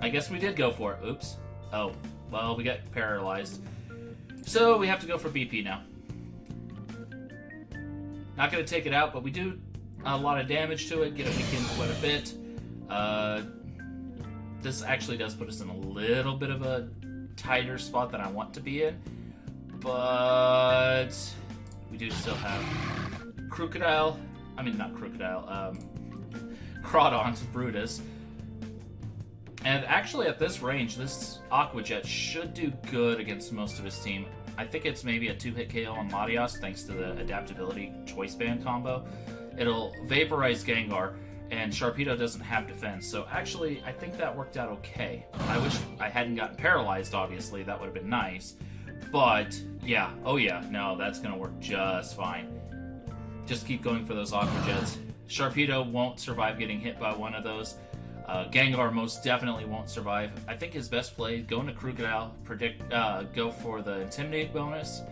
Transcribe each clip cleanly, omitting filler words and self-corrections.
I guess we did go for it. Oops. Oh, well, we got paralyzed. So we have to go for BP now. Not going to take it out, but we do a lot of damage to it, get it weakened quite a bit. This actually does put us in a little bit of a tighter spot than I want to be in. But we do still have Crocodile. I mean, not Crocodile. Crawdon's Brutus. And actually at this range, this Aqua Jet should do good against most of his team. I think it's maybe a 2-hit KO on Latios thanks to the adaptability choice band combo. It'll vaporize Gengar, and Sharpedo doesn't have defense. So actually, I think that worked out okay. I wish I hadn't gotten paralyzed, obviously. That would have been nice. But, yeah. Oh, yeah. No, that's going to work just fine. Just keep going for those Aqua Jets. Sharpedo won't survive getting hit by one of those. Gengar most definitely won't survive. I think his best play, go into Crocodile, go for the Intimidate bonus,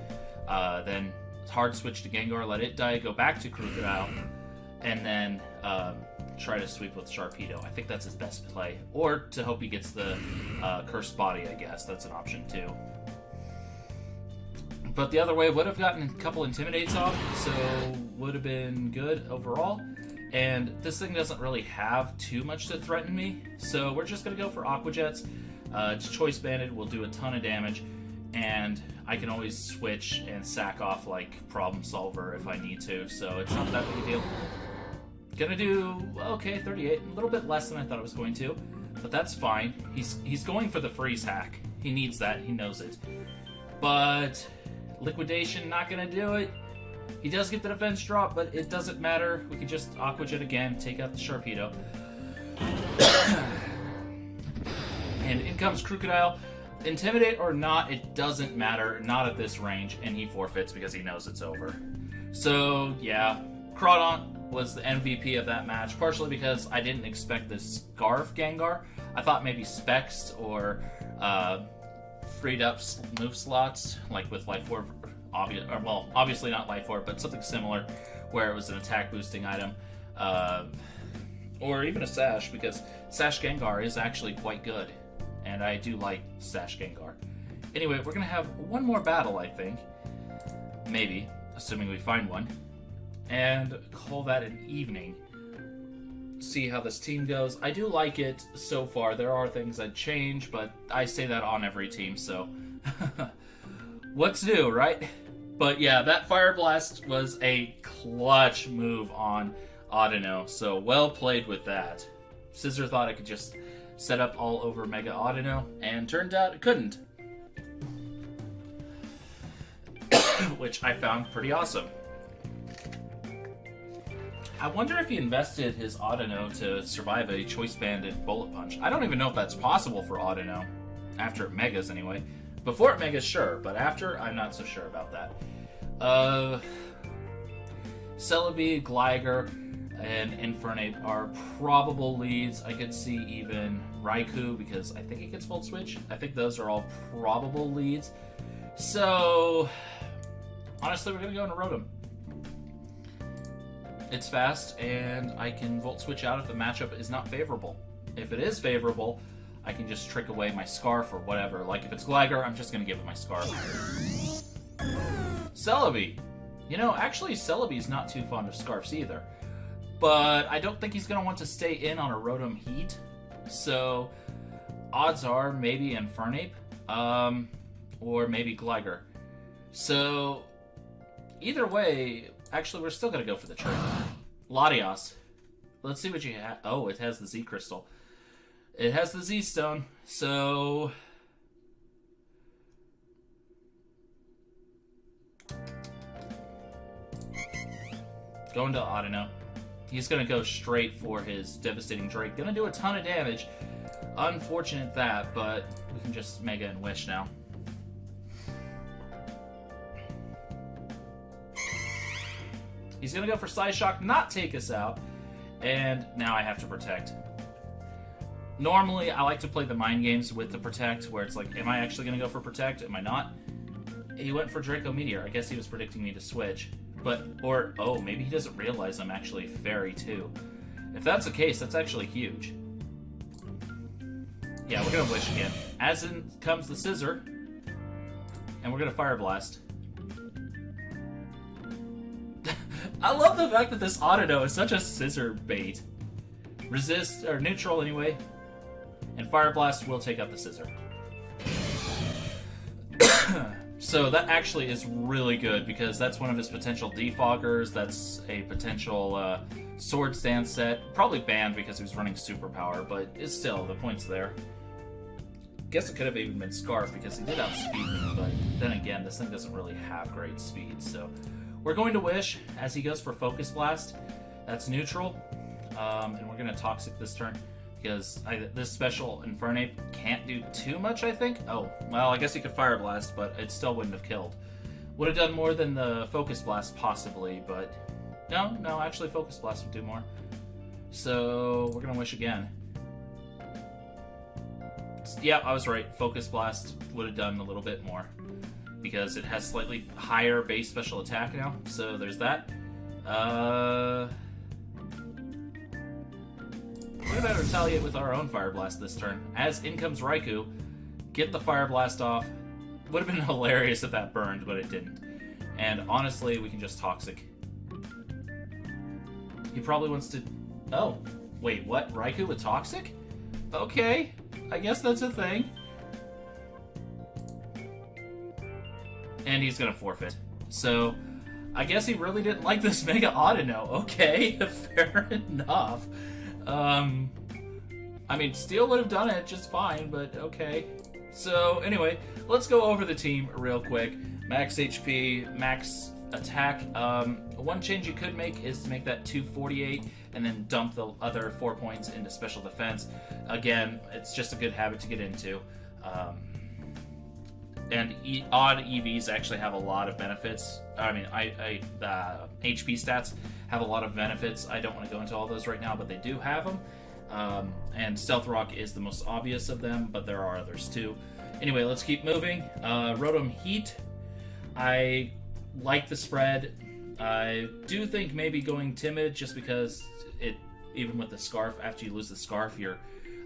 then hard switch to Gengar, let it die, go back to Crocodile, and then try to sweep with Sharpedo. I think that's his best play. Or to hope he gets the Cursed Body, I guess. That's an option too. But the other way would have gotten a couple Intimidates off, so would have been good overall. And this thing doesn't really have too much to threaten me, so we're just going to go for Aqua Jets. It's Choice Banded, will do a ton of damage, and I can always switch and sack off like Problem Solver if I need to, so it's not that big a deal. Gonna do, okay, 38, a little bit less than I thought it was going to, but that's fine. He's going for the freeze hack. He needs that, he knows it. But Liquidation, not gonna do it. He does get the defense drop, but it doesn't matter. We can just Aqua Jet again, take out the Sharpedo. And in comes Crocodile. Intimidate or not, it doesn't matter. Not at this range, and he forfeits because he knows it's over. So, yeah. Crawdon was the MVP of that match, partially because I didn't expect this Scarf Gengar. I thought maybe Specs or freed up move slots, like with Life Orb. Obviously not Life Orb, but something similar where it was an attack boosting item. Or even a Sash, because Sash Gengar is actually quite good. And I do like Sash Gengar. Anyway, we're going to have one more battle, I think. Maybe, assuming we find one. And call that an evening. See how this team goes. I do like it so far. There are things I'd change, but I say that on every team, so... What's new, right? But yeah, that Fire Blast was a clutch move on Audino, so well played with that. Scissor thought I could just set up all over Mega Audino, and turned out it couldn't. Which I found pretty awesome. I wonder if he invested his Audino to survive a Choice Banded Bullet Punch. I don't even know if that's possible for Audino. After it Megas, anyway. Before it Megas, sure, but after, I'm not so sure about that. Celebi, Gligar, and Infernape are probable leads. I could see even Raikou, because I think it gets Volt Switch. I think those are all probable leads. So, honestly, we're going to go into Rotom. It's fast, and I can Volt Switch out if the matchup is not favorable. If it is favorable, I can just trick away my Scarf or whatever. Like, if it's Gligar, I'm just going to give it my Scarf. Celebi. You know, actually, Celebi's not too fond of Scarfs either. But I don't think he's going to want to stay in on a Rotom Heat. So, odds are maybe Infernape. Or maybe Gligar. So, either way, actually, we're still going to go for the trick. Latios. Let's see what you have. Oh, it has the Z Crystal. It has the Z Stone, so... Going to Audino. He's going to go straight for his Devastating Drake. Going to do a ton of damage. Unfortunate that, but we can just Mega and Wish now. He's going to go for Psyshock, not take us out. And now I have to Protect. Normally, I like to play the mind games with the Protect, where it's like, am I actually going to go for Protect? Am I not? He went for Draco Meteor. I guess he was predicting me to switch. Oh, maybe he doesn't realize I'm actually Fairy too. If that's the case, that's actually huge. Yeah, we're gonna Wish again. As in comes the Scissor. And we're gonna Fire Blast. I love the fact that this Auto is such a Scissor bait. Resist, or neutral anyway. And Fire Blast will take out the Scissor. So that actually is really good because that's one of his potential defoggers. That's a potential sword stance set. Probably banned because he was running superpower, but it's still, the point's there. Guess it could have even been Scarf because he did outspeed me, but then again, this thing doesn't really have great speed. So we're going to Wish as he goes for Focus Blast. That's neutral. And we're going to Toxic this turn because this special Infernape can't do too much, I think. Oh, well, I guess he could Fire Blast, but it still wouldn't have killed. Would have done more than the Focus Blast, possibly, but no, actually Focus Blast would do more. So we're going to Wish again. Yeah, I was right. Focus Blast would have done a little bit more because it has slightly higher base special attack now. So there's that. We're going to retaliate with our own Fire Blast this turn. As in comes Raikou, get the Fire Blast off. Would have been hilarious if that burned, but it didn't. And honestly, we can just Toxic. He probably wants to... Oh, wait, what? Raikou with Toxic? Okay, I guess that's a thing. And he's going to forfeit. So, I guess he really didn't like this Mega Audino. Okay, fair enough. I mean, Steel would have done it just fine, but okay. So, anyway, let's go over the team real quick. Max HP, max attack. One change you could make is to make that 248 and then dump the other 4 points into special defense. Again, it's just a good habit to get into. And odd EVs actually have a lot of benefits. I mean, HP stats have a lot of benefits. I don't want to go into all those right now, but they do have them. And Stealth Rock is the most obvious of them, but there are others too. Anyway, let's keep moving. Rotom Heat. I like the spread. I do think maybe going Timid just because it, even with the Scarf, after you lose the Scarf, you're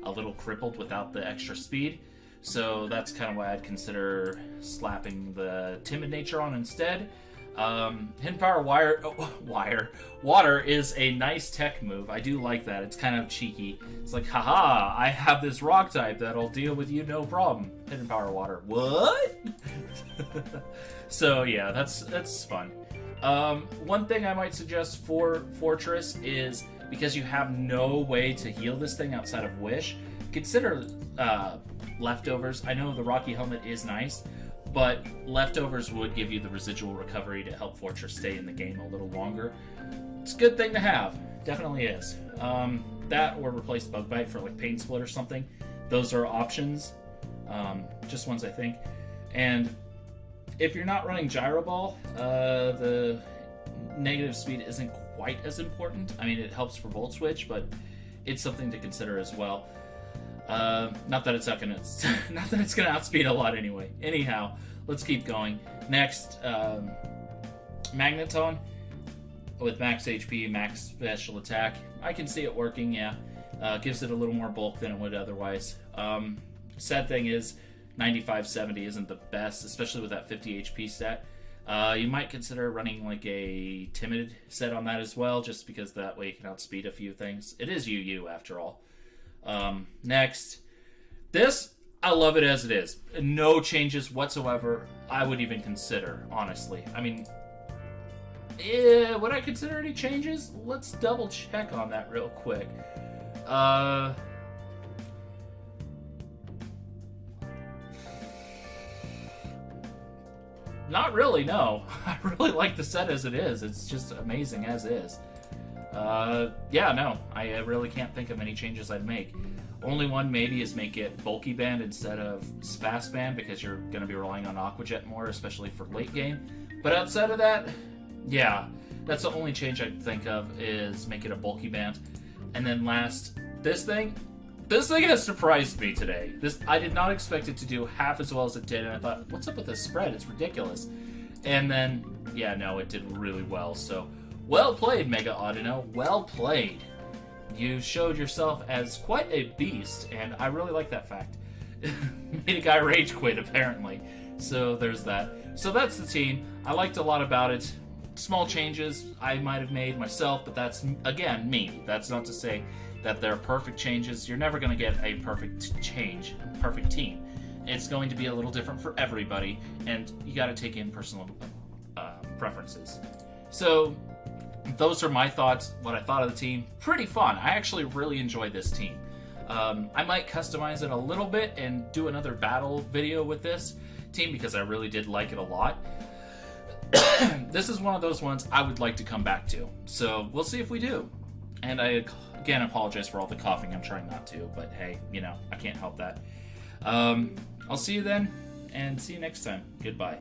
a little crippled without the extra speed. So that's kind of why I'd consider slapping the Timid nature on instead. Hidden Power Water is a nice tech move. I do like that. It's kind of cheeky. It's like, haha, I have this rock type that'll deal with you no problem. Hidden Power Water. What? So yeah, that's fun. One thing I might suggest for Fortress is, because you have no way to heal this thing outside of Wish, consider Leftovers. I know the Rocky Helmet is nice, but Leftovers would give you the residual recovery to help Fortress stay in the game a little longer. It's a good thing to have. Definitely is. That or replace Bug Bite for like Pain Split or something. Those are options. Just ones I think. And if you're not running Gyro Ball, the negative speed isn't quite as important. I mean, it helps for Volt Switch, but it's something to consider as well. Not that it's not gonna outspeed a lot anyway. Anyhow, let's keep going. Next, Magneton with max HP, max special attack. I can see it working, yeah. Gives it a little more bulk than it would otherwise. Sad thing is, 95-70 isn't the best, especially with that 50 HP stat. You might consider running like a Timid set on that as well, just because that way you can outspeed a few things. It is UU after all. Next, this, I love it as it is. No changes whatsoever I would even consider, honestly. I mean, would I consider any changes? Let's double check on that real quick. Not really, no. I really like the set as it is. It's just amazing as is. Yeah, no. I really can't think of any changes I'd make. Only one maybe is make it Bulky Band instead of Fast Band, because you're going to be relying on Aqua Jet more, especially for late game. But outside of that, yeah, that's the only change I'd think of, is make it a Bulky Band. And then last, this thing has surprised me today. I did not expect it to do half as well as it did, and I thought, what's up with this spread? It's ridiculous. And then, yeah, no, it did really well. So, well played, Mega Audino. Well played. You showed yourself as quite a beast, and I really like that fact. Made a guy rage quit, apparently. So there's that. So that's the team. I liked a lot about it. Small changes I might have made myself, but that's, again, me. That's not to say that they're perfect changes. You're never going to get a perfect change, perfect team. It's going to be a little different for everybody, and you got to take in personal preferences. So those are my thoughts, what I thought of the team. Pretty fun. I actually really enjoyed this team. I might customize it a little bit and do another battle video with this team because I really did like it a lot. This is one of those ones I would like to come back to. So we'll see if we do. And I, again, apologize for all the coughing. I'm trying not to, but hey, you know, I can't help that. I'll see you then, and see you next time. Goodbye.